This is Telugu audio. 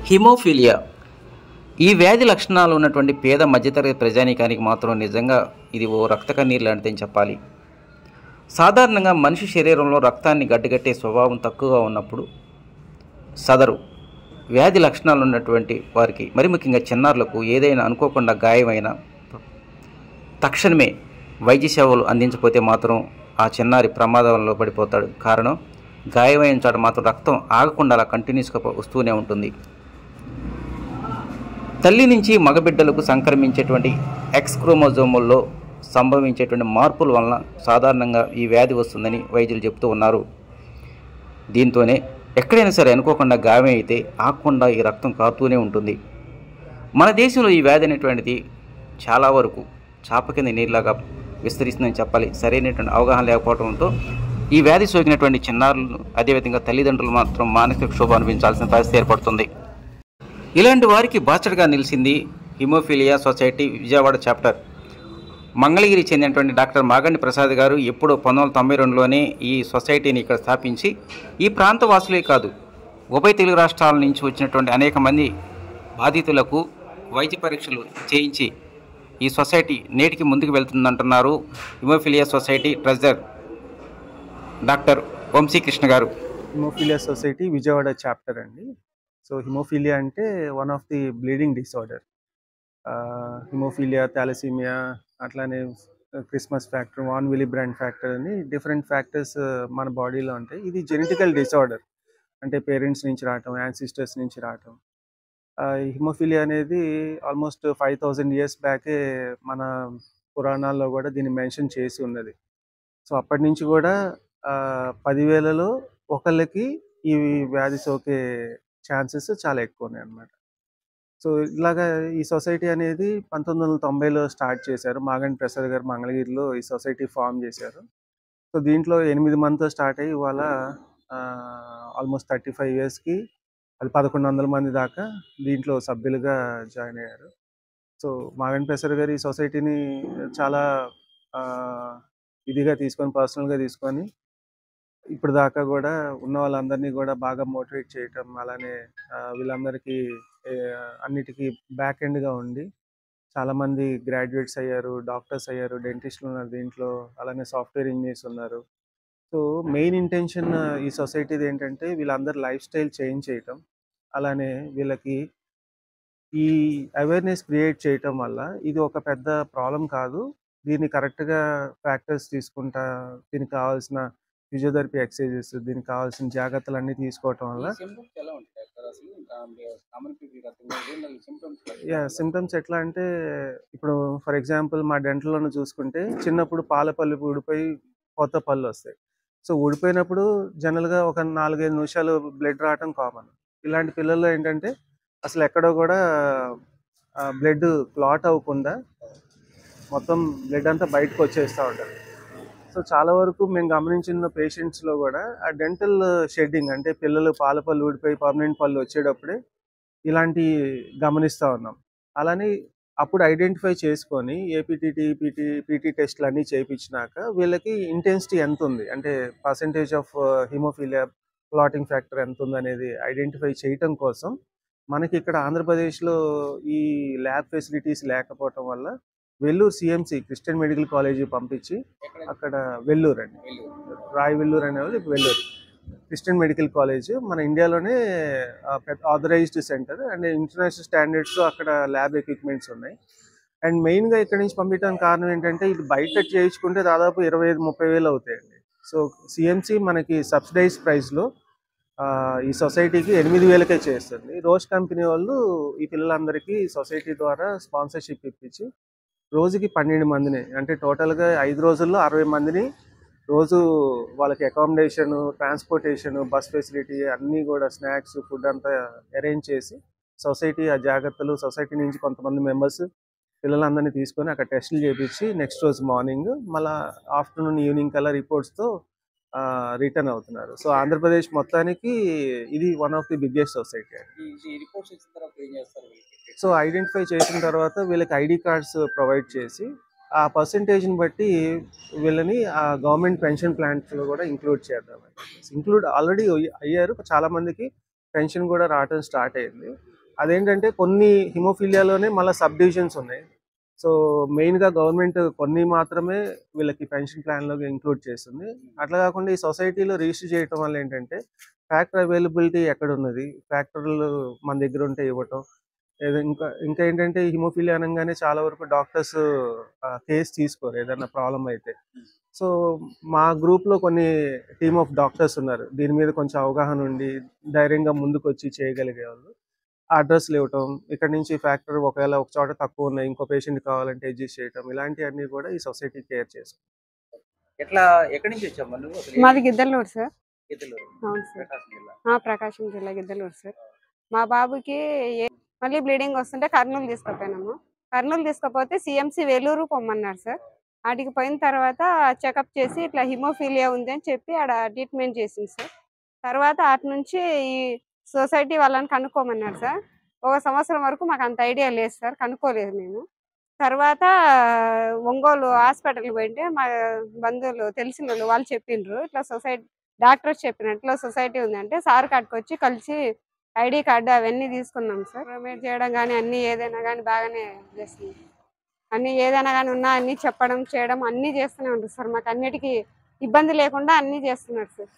హిమోఫీలియా ఈ వ్యాధి లక్షణాలు ఉన్నటువంటి పేద మధ్యతరగతి ప్రజానీకానికి మాత్రం నిజంగా ఇది ఓ రక్త కన్నీరు లాంటిదని చెప్పాలి. సాధారణంగా మనిషి శరీరంలో రక్తాన్ని గడ్డగట్టే స్వభావం తక్కువగా ఉన్నప్పుడు సదరు వ్యాధి లక్షణాలు ఉన్నటువంటి వారికి, మరి ముఖ్యంగా చిన్నారులకు ఏదైనా అనుకోకుండా గాయమైన తక్షణమే వైద్య సేవలు అందించకపోతే మాత్రం ఆ చిన్నారి ప్రమాదంలో పడిపోతాడు. కారణం, గాయమైన చోట మాత్రం రక్తం ఆగకుండా అలా కంటిన్యూస్గా వస్తూనే ఉంటుంది. తల్లి నుంచి మగబిడ్డలకు సంక్రమించేటువంటి ఎక్స్ క్రోమోజోముల్లో సంభవించేటువంటి మార్పుల వలన సాధారణంగా ఈ వ్యాధి వస్తుందని వైద్యులు చెప్తూ ఉన్నారు. దీంతోనే ఎక్కడైనా సరే అనుకోకుండా గాయం అయితే ఆగకుండా ఈ రక్తం కారుతూనే ఉంటుంది. మన దేశంలో ఈ వ్యాధి అనేటువంటిది చాలా వరకు చాప కింద నీరులాగా విస్తరిస్తుందని చెప్పాలి. సరైనటువంటి అవగాహన లేకపోవడంతో ఈ వ్యాధి సోకినటువంటి చిన్నారులు, అదేవిధంగా తల్లిదండ్రులు మాత్రం మానసిక క్షోభ అనిపించాల్సిన పరిస్థితి ఏర్పడుతుంది. ఇలాంటి వారికి బాసటగా నిలిచింది haemophilia society Vijayawada chapter. Mangalagiri చెందినటువంటి డాక్టర్ మాగండి ప్రసాద్ గారు ఎప్పుడో 1992లోనే ఈ సొసైటీని ఇక్కడ స్థాపించి ఈ ప్రాంత వాసులే కాదు, ఉభయ తెలుగు రాష్ట్రాల నుంచి వచ్చినటువంటి అనేక మంది బాధితులకు వైద్య పరీక్షలు చేయించి ఈ సొసైటీ నేటికి ముందుకు వెళ్తుందంటున్నారు hemophilia society treasurer doctor Vamsikrishna గారు. హిమోఫీలియా సొసైటీ విజయవాడ చాప్టర్ అండి. సో హిమోఫీలియా అంటే one of the bleeding disorder. Hemophilia, thalassemia, అట్లానే Christmas factor, von Willebrand అని డిఫరెంట్ ఫ్యాక్టర్స్ మన బాడీలో ఉంటాయి. ఇది జెనెటికల్ డిసార్డర్, అంటే పేరెంట్స్ నుంచి రావటం, యాన్సిస్టర్స్ నుంచి రావటం. హిమోఫీలియా అనేది ఆల్మోస్ట్ 5000 ఇయర్స్ బ్యాకే మన పురాణాల్లో కూడా దీన్ని మెన్షన్ చేసి ఉన్నది. సో అప్పటి నుంచి కూడా 10,000లో ఒకళ్ళకి ఈ వ్యాధి సోకే ఛాన్సెస్ చాలా ఎక్కువ ఉన్నాయి అన్నమాట. సో ఇలాగా ఈ సొసైటీ అనేది 1990లో స్టార్ట్ చేశారు. మాగండి ప్రసాద్ గారు మంగళగిరిలో ఈ సొసైటీ ఫామ్ చేశారు. సో దీంట్లో 8 మందితో స్టార్ట్ అయ్యి ఇవాళ ఆల్మోస్ట్ 35 ఇయర్స్కి అది 1100 మంది దాకా దీంట్లో సభ్యులుగా జాయిన్ అయ్యారు. సో మాగండి ప్రసాద్ గారు ఈ సొసైటీని చాలా ఇదిగా తీసుకొని, పర్సనల్గా తీసుకొని ఇప్పుడు దాకా కూడా ఉన్న వాళ్ళందరినీ కూడా బాగా మోటివేట్ చేయటం, అలానే వీళ్ళందరికీ అన్నిటికీ బ్యాక్ ఎండ్గా ఉండి చాలామంది గ్రాడ్యుయేట్స్ అయ్యారు, డాక్టర్స్ అయ్యారు, డెంటిస్టులు ఉన్నారు దీంట్లో, అలానే సాఫ్ట్వేర్ ఇంజనీర్స్ ఉన్నారు. సో మెయిన్ ఇంటెన్షన్ ఈ సొసైటీది ఏంటంటే వీళ్ళందరూ లైఫ్ స్టైల్ చేంజ్ చేయటం, అలానే వీళ్ళకి ఈ అవేర్నెస్ క్రియేట్ చేయటం వల్ల ఇది ఒక పెద్ద ప్రాబ్లం కాదు, దీన్ని కరెక్ట్గా ఫ్యాక్టర్స్ తీసుకుంటా, దీనికి కావాల్సిన ఫిజియోథెరపీ ఎక్సర్సైజెస్, దీనికి కావాల్సిన జాగ్రత్తలు అన్నీ తీసుకోవటం వల్ల సిమ్టమ్స్ ఎట్లా అంటే, ఇప్పుడు ఫర్ ఎగ్జాంపుల్ మా డెంటల్లోనే చూసుకుంటే చిన్నప్పుడు పాల పళ్ళు ఊడిపోయి కొత్త పళ్ళు వస్తాయి. సో ఊడిపోయినప్పుడు జనరల్గా ఒక 4-5 నిమిషాలు బ్లడ్ రావటం కామన్. ఇలాంటి పిల్లల్లో ఏంటంటే అసలు ఎక్కడో కూడా బ్లడ్ క్లాట్ అవ్వకుండా మొత్తం బ్లడ్ అంతా బయటకు వచ్చేస్తూ ఉంటారు. సో చాలా వరకు మేము గమనించిన పేషెంట్స్లో కూడా ఆ డెంటల్ షెడ్డింగ్, అంటే పిల్లలు పాల పళ్ళు ఊడిపోయి పర్మనెంట్ పళ్ళు వచ్చేటప్పుడే ఇలాంటి గమనిస్తూ ఉన్నాం. అలానే అప్పుడు ఐడెంటిఫై చేసుకొని ఏపీటీటీ, పీటీ టెస్ట్లు అన్నీ చేయించినాక వీళ్ళకి ఇంటెన్సిటీ ఎంత ఉంది, అంటే percentage of haemophilia, clotting factor ఎంత ఉంది అనేది ఐడెంటిఫై చేయటం కోసం మనకి ఇక్కడ ఆంధ్రప్రదేశ్లో ఈ ల్యాబ్ ఫెసిలిటీస్ లేకపోవటం వల్ల Vellore CMC Christian medical college పంపించి, అక్కడ వెల్లూరు అండి, వెల్లూరు అనేది వెల్లూరు క్రిస్టియన్ మెడికల్ కాలేజ్ మన ఇండియాలోనే ఆథరైజ్డ్ సెంటర్, అండ్ ఇంటర్నేషనల్ స్టాండర్డ్స్లో అక్కడ ల్యాబ్ ఎక్విప్మెంట్స్ ఉన్నాయి. అండ్ మెయిన్గా ఇక్కడ నుంచి పంపించడానికి కారణం ఏంటంటే ఇది బయట చేయించుకుంటే దాదాపు 25-30 వేలు అవుతాయండి. సో సిఎంసి మనకి సబ్సిడైజ్ ప్రైస్లో ఈ సొసైటీకి 8,000కే చేస్తుంది. రోజ్ కంపెనీ వాళ్ళు ఈ పిల్లలందరికీ సొసైటీ ద్వారా స్పాన్సర్షిప్ ఇప్పించి రోజుకి 12 మందిని, అంటే టోటల్గా 5 రోజుల్లో 60 మందిని రోజు వాళ్ళకి అకామిడేషను, ట్రాన్స్పోర్టేషను, బస్ ఫెసిలిటీ అన్నీ కూడా, స్నాక్స్, ఫుడ్ అంతా అరేంజ్ చేసి సొసైటీ ఆ జాగ్రత్తలు, సొసైటీ నుంచి కొంతమంది మెంబర్స్ పిల్లలందరినీ తీసుకొని అక్కడ టెస్టులు చేయించి నెక్స్ట్ రోజు మార్నింగ్ మళ్ళీ ఆఫ్టర్నూన్, ఈవినింగ్ కల్లా రిపోర్ట్స్తో రిటర్న్ అవుతున్నారు. సో ఆంధ్రప్రదేశ్ మొత్తానికి ఇది one of the biggest society అండి. సో ఐడెంటిఫై చేసిన తర్వాత వీళ్ళకి ఐడి కార్డ్స్ ప్రొవైడ్ చేసి ఆ పర్సంటేజ్ని బట్టి వీళ్ళని ఆ గవర్నమెంట్ పెన్షన్ ప్లాన్స్లో కూడా ఇంక్లూడ్ చేద్దామని. ఇంక్లూడ్ ఆల్రెడీ అయ్యారు, చాలామందికి పెన్షన్ కూడా రావటం స్టార్ట్ అయింది. అదేంటంటే కొన్ని హిమోఫిలియాలోనే మళ్ళీ సబ్ డివిజన్స్ ఉన్నాయి. సో మెయిన్గా గవర్నమెంట్ కొన్ని మాత్రమే వీళ్ళకి పెన్షన్ ప్లాన్లోకి ఇంక్లూడ్ చేస్తుంది. అట్లా కాకుండా ఈ సొసైటీలో రిజిస్టర్ చేయటం వల్ల ఏంటంటే ఫ్యాక్టర్ అవైలబిలిటీ ఎక్కడ ఉన్నది, ఫ్యాక్టర్లు మన దగ్గర ఉంటే ఇవ్వటం. ఏదో ఇంకా ఇంకా ఏంటంటే హిమోఫిలియా అనగానే చాలా వరకు డాక్టర్స్ కేసు తీసుకోరు ఏదైనా ప్రాబ్లం అయితే. సో మా గ్రూప్లో కొన్ని టీమ్ ఆఫ్ డాక్టర్స్ ఉన్నారు, దీని మీద కొంచెం అవగాహన ఉండి ధైర్యంగా ముందుకు వచ్చి చేయగలిగే వాళ్ళు. అడ్రస్లు ఇవ్వటం, ఇక్కడ నుంచి ఫ్యాక్టర్ ఒకవేళ ఒక చోట తక్కువ ఉన్నాయి, ఇంకో పేషెంట్ కావాలంటే అడ్జస్ట్ చేయటం, ఇలాంటివన్నీ కూడా ఈ సొసైటీ కేర్ చేసుకుంటాం. ఎట్లా ఎక్కడి నుంచి వచ్చామ్మా నువ్వు? అసలు మాది గిద్దలూరు సార్. గిద్దలూరు, అవును సార్. ప్రకాశం జిల్లా. ప్రకాశం జిల్లా గిద్దలూరు సార్. మా బాబుకి మళ్ళీ బ్లీడింగ్ వస్తుంటే కర్నూలు తీసుకుపోయినాము. కర్నూలు తీసుకుపోతే సిఎంసి వేలూరు పొమ్మన్నారు సార్. ఆడికి పోయిన తర్వాత చెకప్ చేసి ఇట్లా హిమోఫీలియా ఉంది అని చెప్పి ఆడ ట్రీట్మెంట్ చేసింది సార్. తర్వాత అటు నుంచి ఈ సొసైటీ వాళ్ళని కనుక్కోమన్నారు సార్. ఒక సంవత్సరం వరకు మాకు అంత ఐడియా లేదు సార్, కనుక్కోలేదు మేము. తర్వాత ఒంగోలు హాస్పిటల్కి పోయింటే మా బంధువులు తెలిసిన వాళ్ళు చెప్పిండ్రు, ఇట్లా సొసైటీ డాక్టర్స్ చెప్పినట్లు సొసైటీ ఉందంటే సార్ కాడికి వచ్చి కలిసి ఐడి కార్డు అవన్నీ తీసుకున్నాం సార్. ప్రమేట్ చేయడం కానీ అన్నీ ఏదైనా కానీ బాగానే చేస్తుంది. అన్నీ ఏదైనా కానీ ఉన్నా అన్నీ చెప్పడం చేయడం అన్నీ చేస్తూనే ఉంటుంది సార్. మాకు అన్నిటికీ ఇబ్బంది లేకుండా అన్నీ చేస్తున్నారు సార్.